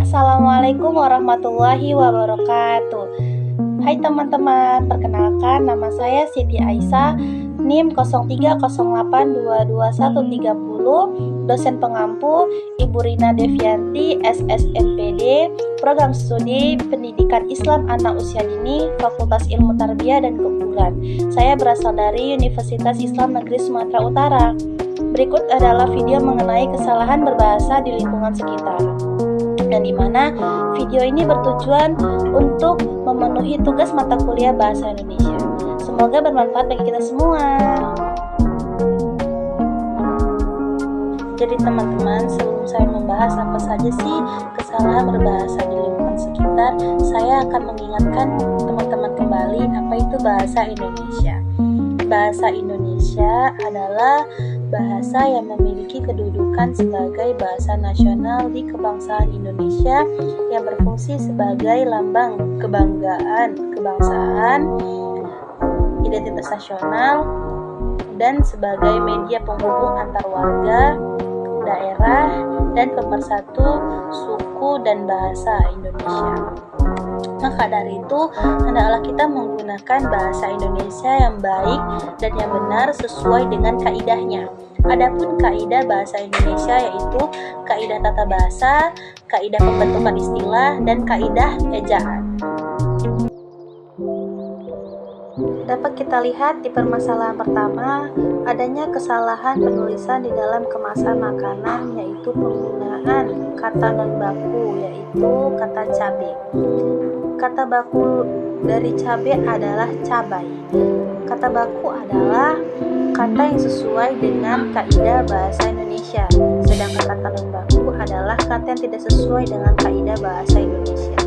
Assalamualaikum warahmatullahi wabarakatuh. Hai teman-teman, perkenalkan nama saya Siti Aisyah, NIM 0308222130, dosen pengampu Ibu Rina Devianti, SSMPD, Program Studi Pendidikan Islam Anak Usia Dini, Fakultas Ilmu Tarbiyah dan Keguruan. Saya berasal dari Universitas Islam Negeri Sumatera Utara. Berikut adalah video mengenai kesalahan berbahasa di lingkungan sekitar, dan di mana video ini bertujuan untuk memenuhi tugas mata kuliah Bahasa Indonesia. Semoga bermanfaat bagi kita semua. Jadi teman-teman, sebelum saya membahas apa saja sih kesalahan berbahasa di lingkungan sekitar, saya akan mengingatkan teman-teman kembali apa itu bahasa Indonesia. Bahasa Indonesia adalah bahasa yang memiliki kedudukan sebagai bahasa nasional di kebangsaan Indonesia yang berfungsi sebagai lambang kebanggaan kebangsaan, identitas nasional, dan sebagai media penghubung antar warga, daerah, dan pemersatu suku dan bahasa Indonesia. Maka dari itu, hendaklah kita menggunakan bahasa Indonesia yang baik dan yang benar sesuai dengan kaidahnya. Adapun kaidah bahasa Indonesia yaitu kaidah tata bahasa, kaidah pembentukan istilah, dan kaidah ejaan. Dapat kita lihat di permasalahan pertama, adanya kesalahan penulisan di dalam kemasan makanan, yaitu penggunaan kata non baku, yaitu kata cabai. Kata baku dari cabai adalah cabai. Kata baku adalah kata yang sesuai dengan kaidah bahasa Indonesia, sedangkan kata non baku adalah kata yang tidak sesuai dengan kaidah bahasa Indonesia.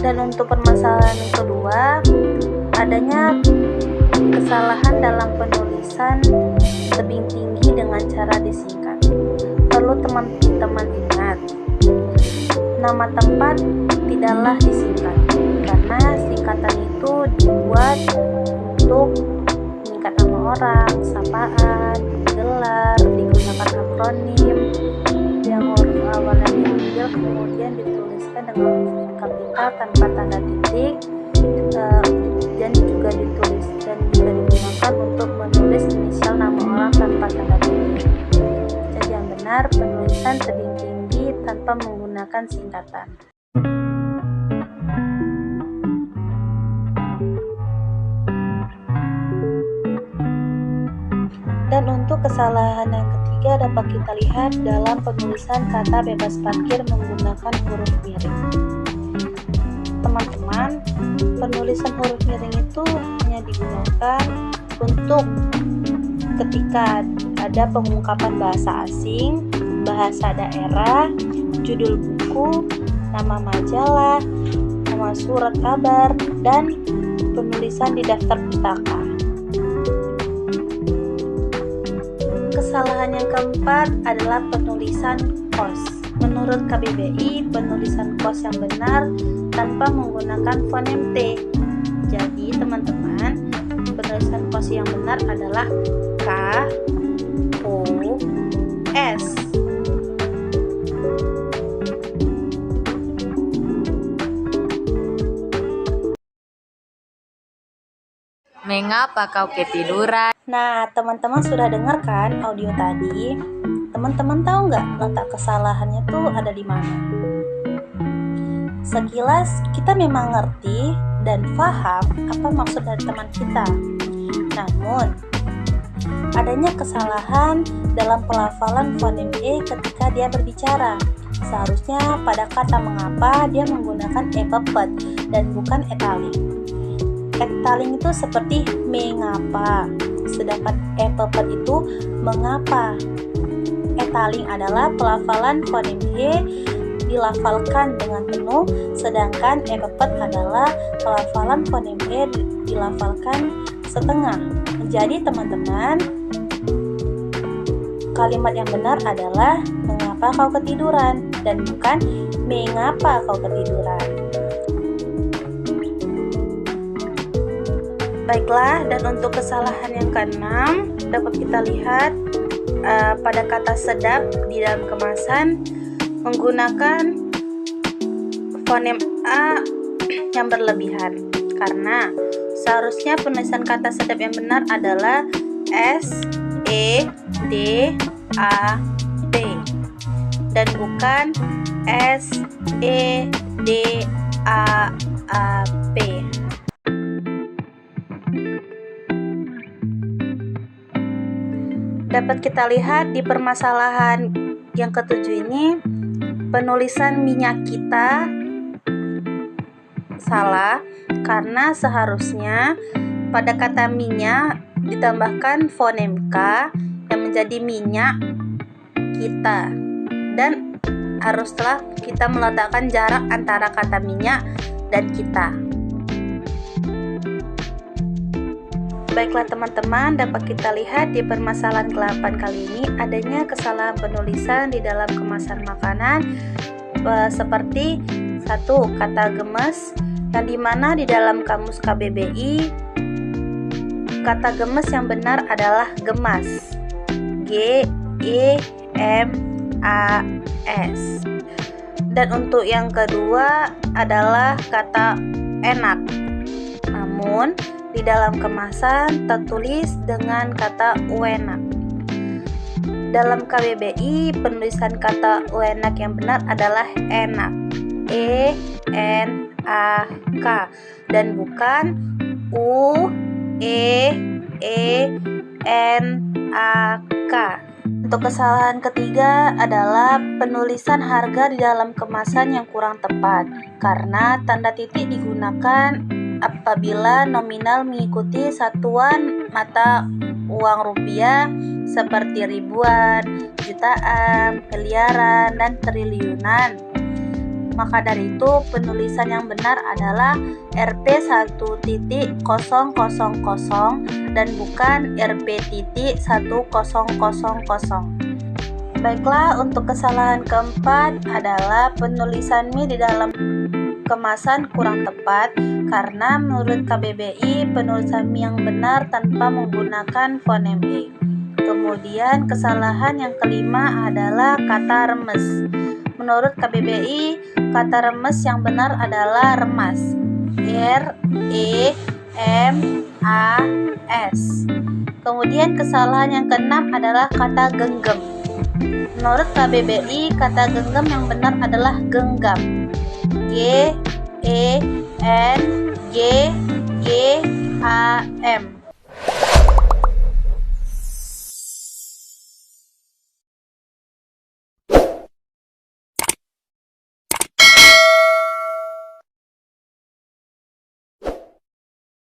Dan untuk permasalahan yang kedua, adanya kesalahan dalam penulisan tebing tinggi dengan cara disingkat. Perlu teman-teman ingat, nama tempat tidaklah disingkat, karena singkatan itu dibuat untuk meningkat nama orang, sapaan, gelar, digunakan akronim yang huruf awalnya diambil kemudian dituliskan dengan huruf kapital tanpa tanda titik, dan juga digunakan untuk menulis inisial nama orang tanpa tanda titik. Jadi yang benar, penulisan tebing tinggi tanpa menggunakan singkatan. Dan untuk kesalahan yang ketiga dapat kita lihat dalam penulisan kata bebas parkir menggunakan huruf miring. Teman-teman, penulisan huruf miring itu hanya digunakan untuk ketika ada pengungkapan bahasa asing, bahasa daerah, judul buku, nama majalah, nama surat kabar, dan penulisan di daftar pustaka. Kesalahan yang keempat adalah penulisan kos. Menurut KBBI, penulisan kos yang benar tanpa menggunakan fonem T. Jadi teman-teman, penulisan kos yang benar adalah K O S. Mengapa kau ketiduran? Nah, teman-teman sudah dengar kan audio tadi? Teman-teman tahu nggak letak kesalahannya tuh ada di mana? Sekilas kita memang ngerti dan paham apa maksud dari teman kita. Namun, adanya kesalahan dalam pelafalan fonem E ketika dia berbicara. Seharusnya pada kata mengapa dia menggunakan epepet dan bukan etaling. Etaling itu seperti mengapa, sedangkan epepet itu mengapa. Etaling adalah pelafalan fonem E dilafalkan dengan penuh, sedangkan epepet adalah pelafalan fonem E dilafalkan setengah. Jadi teman-teman, kalimat yang benar adalah mengapa kau ketiduran dan bukan mengapa kau ketiduran. Baiklah, dan untuk kesalahan yang keenam dapat kita lihat pada kata sedap di dalam kemasan menggunakan fonem A yang berlebihan, karena seharusnya penulisan kata sedap yang benar adalah S E D A P dan bukan S E D A P. Dapat kita lihat di permasalahan yang ketujuh ini, penulisan minyak kita salah karena seharusnya pada kata minyak ditambahkan fonem K yang menjadi minyak kita, dan haruslah kita meletakkan jarak antara kata minyak dan kita. Baiklah teman-teman, dapat kita lihat di permasalahan ke-8 kali ini adanya kesalahan penulisan di dalam kemasan makanan seperti satu, kata gemes, yang dimana di dalam kamus KBBI kata gemes yang benar adalah gemas, G E M A S. Dan untuk yang kedua adalah kata enak, namun di dalam kemasan tertulis dengan kata uenak. Dalam KBBI penulisan kata uenak yang benar adalah enak, E N A K, dan bukan U E N A K. Untuk kesalahan ketiga adalah penulisan harga di dalam kemasan yang kurang tepat, karena tanda titik digunakan apabila nominal mengikuti satuan mata uang rupiah seperti ribuan, jutaan, miliaran, dan triliunan. Maka dari itu penulisan yang benar adalah Rp1.000 dan bukan Rp.1000. Baiklah, untuk kesalahan keempat adalah penulisan mie di dalam kemasan kurang tepat, karena menurut KBBI penulisan mie yang benar tanpa menggunakan fonem E. Kemudian kesalahan yang kelima adalah kata remes. Menurut KBBI kata remes yang benar adalah remas, R E M A S. Kemudian kesalahan yang keenam adalah kata genggam. Menurut KBBI kata genggam yang benar adalah genggam, G E N G